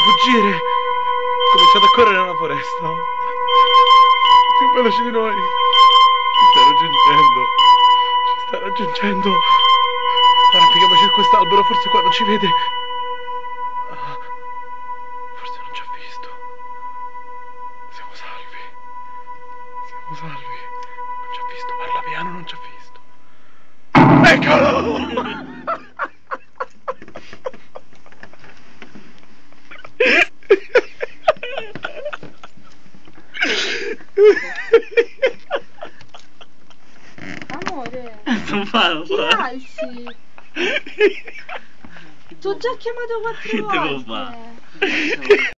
fuggire. Ho cominciato a correre nella foresta. Più veloce di noi. Ci sta raggiungendo. Ci sta raggiungendo. Arrampichiamoci su quest'albero, forse qua non ci vede. Ah, forse non ci ha visto. Siamo salvi. Siamo salvi. Non ci ha visto, parla piano, non ci ha visto. Eccolo! Amore, Non fa, ti alzi. Ti ho già chiamato 4 Che devo volte. fare?